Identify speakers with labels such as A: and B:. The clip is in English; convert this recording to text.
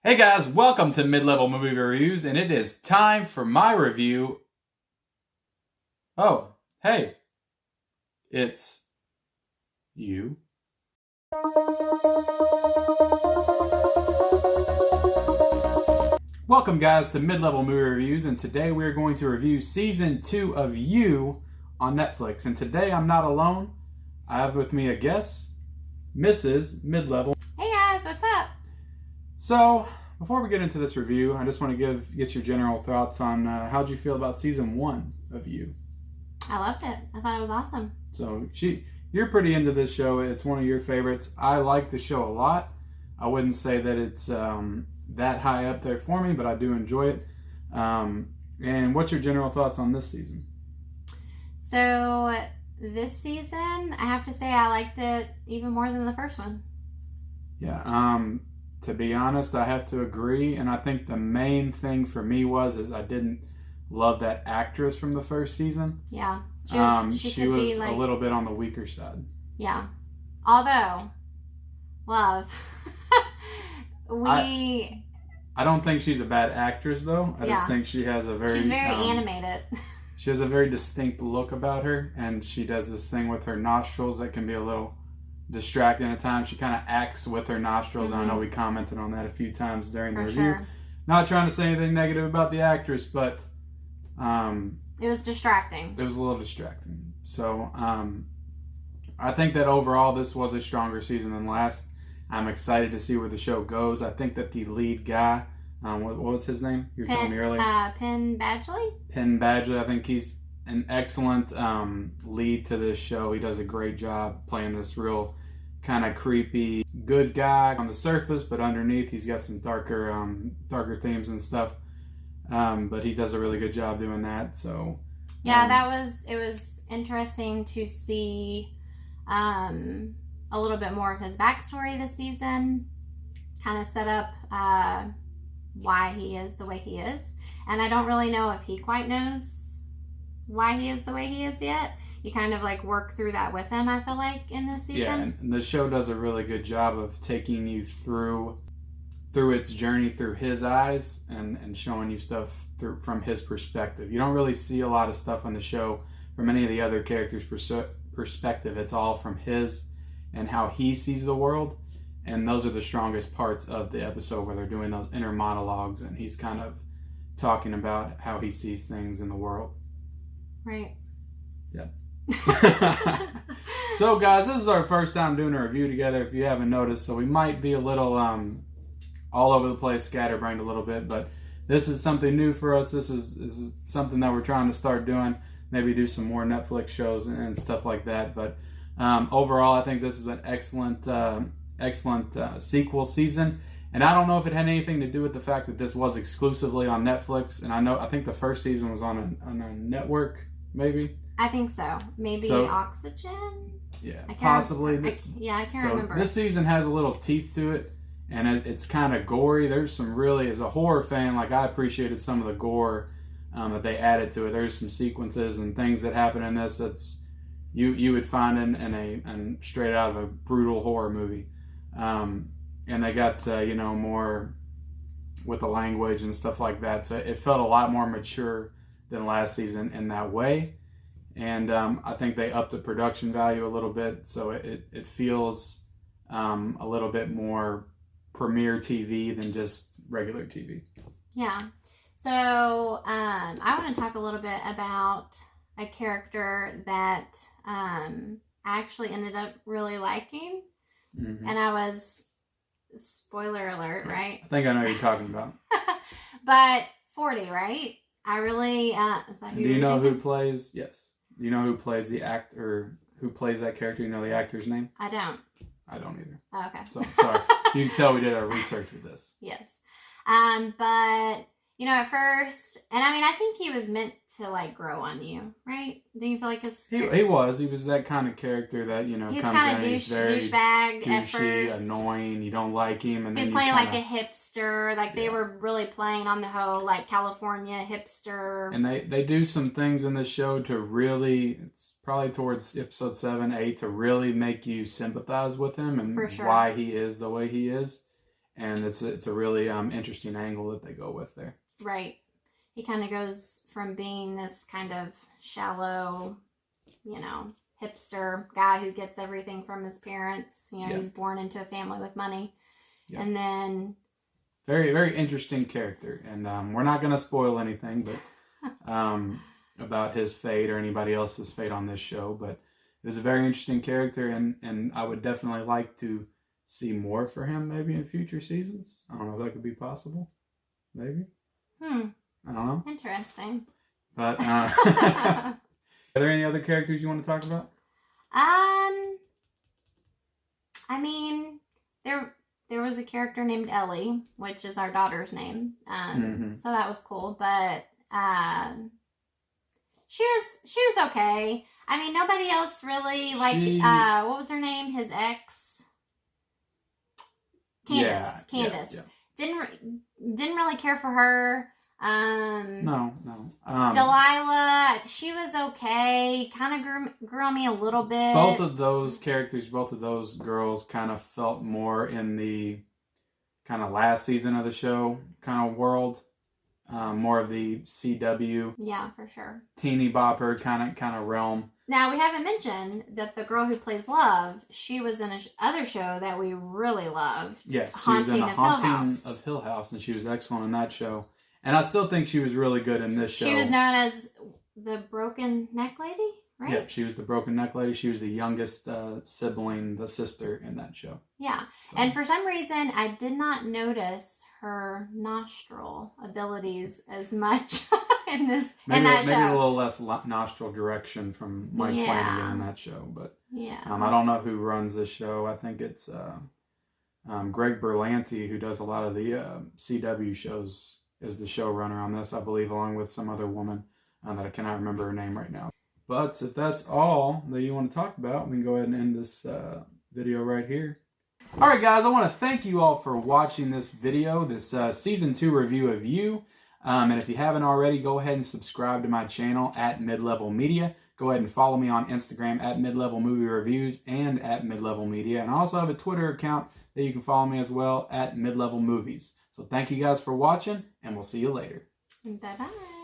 A: Hey guys, welcome to Mid-Level Movie Reviews, and it is time for my review. Oh, hey, it's you. Welcome guys to Mid-Level Movie Reviews, and today we are going to review Season 2 of You on Netflix. And today I'm not alone. I have with me a guest, Mrs. Mid-Level.
B: Hey guys, what's up?
A: So, before we get into this review, I just want to get your general thoughts on how'd you feel about Season 1 of You?
B: I loved it. I thought it was awesome.
A: So, you're pretty into this show. It's one of your favorites. I like the show a lot. I wouldn't say that it's that high up there for me, but I do enjoy it. And what's your general thoughts on this season?
B: So, this season, I have to say I liked it even more than the first one.
A: Yeah, to be honest, I have to agree. And I think the main thing for me is I didn't love that actress from the first season.
B: Yeah.
A: She was a little bit on the weaker side.
B: Yeah. Although, love.
A: I don't think she's a bad actress, though. I just think she has
B: she's very animated.
A: She has a very distinct look about her, and she does this thing with her nostrils that can be a little distracting at times. She kind of acts with her nostrils, and I know we commented on that a few times during the review.
B: Sure.
A: Not trying to say anything negative about the actress, but
B: it was distracting.
A: It was a little distracting. So I think that overall this was a stronger season than last. I'm excited to see where the show goes. I think that the lead guy, what was his name? You were telling me earlier.
B: Penn Badgley?
A: Penn Badgley. I think he's an excellent lead to this show. He does a great job playing this real kind of creepy good guy on the surface, but underneath he's got some darker themes and stuff. But he does a really good job doing that. So
B: yeah, it was interesting to see a little bit more of his backstory this season. Kind of set up why he is the way he is, and I don't really know if he quite knows why he is the way he is yet. You kind of like work through that with him, I feel like, in this season.
A: Yeah, and the show does a really good job of taking you through its journey through his eyes and showing you stuff from his perspective. You don't really see a lot of stuff on the show from any of the other characters' perspective. It's all from his and how he sees the world. And those are the strongest parts of the episode where they're doing those inner monologues and he's kind of talking about how he sees things in the world.
B: Right.
A: Yeah. So guys, this is our first time doing a review together, if you haven't noticed, so we might be a little all over the place, scatterbrained a little bit, but this is something new for us. This is something that we're trying to start doing, maybe do some more Netflix shows and stuff like that. But overall, I think this is an excellent sequel season. And I don't know if it had anything to do with the fact that this was exclusively on Netflix. And I think the first season was on a network, maybe.
B: I think so. Maybe Oxygen?
A: Yeah, possibly.
B: I can't remember.
A: This season has a little teeth to it, and it's kind of gory. There's some really, as a horror fan, like I appreciated some of the gore that they added to it. There's some sequences and things that happen in this that's you would find in straight out of a brutal horror movie. And they got more with the language and stuff like that. So it felt a lot more mature than last season in that way. And I think they upped the production value a little bit, so it feels a little bit more premiere TV than just regular TV.
B: Yeah. So I want to talk a little bit about a character that I actually ended up really liking. Mm-hmm. And I was, spoiler alert, right?
A: I think I know what you're talking about.
B: But 40, right? I really, is that who
A: do you know who plays, yes. Do you know who plays the actor, who plays that character? You know the actor's name?
B: I don't.
A: I don't either.
B: Oh, okay.
A: So, sorry. You can tell we did our research with this.
B: Yes. But, at first, and I mean, I think he was meant to, like, grow on you, right? Do you feel like
A: He was that kind of character that,
B: he's
A: comes
B: kind
A: in,
B: of
A: he's very
B: douchebag
A: douchey,
B: at first.
A: annoying, you don't like him. And
B: he was playing like a hipster, like they were really playing on the whole, like, California hipster.
A: And they do some things in the show to really, it's probably towards episode 7, 8, to really make you sympathize with him and why he is the way he is. and it's a really interesting angle that they go with there.
B: Right. He kind of goes from being this kind of shallow, hipster guy who gets everything from his parents. He's born into a family with money. Yeah. And then...
A: Very, very interesting character. And we're not going to spoil anything but about his fate or anybody else's fate on this show. But it was a very interesting character, and I would definitely like to see more for him maybe in future seasons. I don't know if that could be possible. Maybe. I don't know.
B: Interesting.
A: But are there any other characters you want to talk about?
B: I mean, there was a character named Ellie, which is our daughter's name. So that was cool. But she was okay. I mean, nobody else really what was her name? His ex, Candace.
A: Yeah.
B: Didn't really care for her.
A: No.
B: Delilah, she was okay. Kind of grew on me a little bit.
A: Both of those characters, both of those girls kind of felt more in the kind of last season of the show kind of world. More of the CW.
B: Yeah, for sure.
A: Teeny bopper kind of realm.
B: Now, we haven't mentioned that the girl who plays Love, she was in other show that we really loved.
A: Yes, she was in The Haunting of Hill House, and she was excellent in that show. And I still think she was really good in this show.
B: She was known as the Broken Neck Lady, right?
A: Yeah, she was the Broken Neck Lady. She was the youngest sibling, the sister in that show.
B: Yeah, so. And for some reason, I did not notice her nostril abilities as much in that show. Maybe
A: a little less nostril direction from Mike Flanagan in that show. But I don't know who runs this show. I think it's Greg Berlanti, who does a lot of the CW shows, is the showrunner on this, I believe, along with some other woman that I cannot remember her name right now. But if that's all that you want to talk about, we can go ahead and end this video right here. Alright guys, I want to thank you all for watching this video, this Season 2 review of You. And if you haven't already, go ahead and subscribe to my channel at Midlevel Media. Go ahead and follow me on Instagram at Midlevel Movie Reviews and at Midlevel Media. And I also have a Twitter account that you can follow me as well at Midlevel Movies. So thank you guys for watching, and we'll see you later.
B: Bye-bye.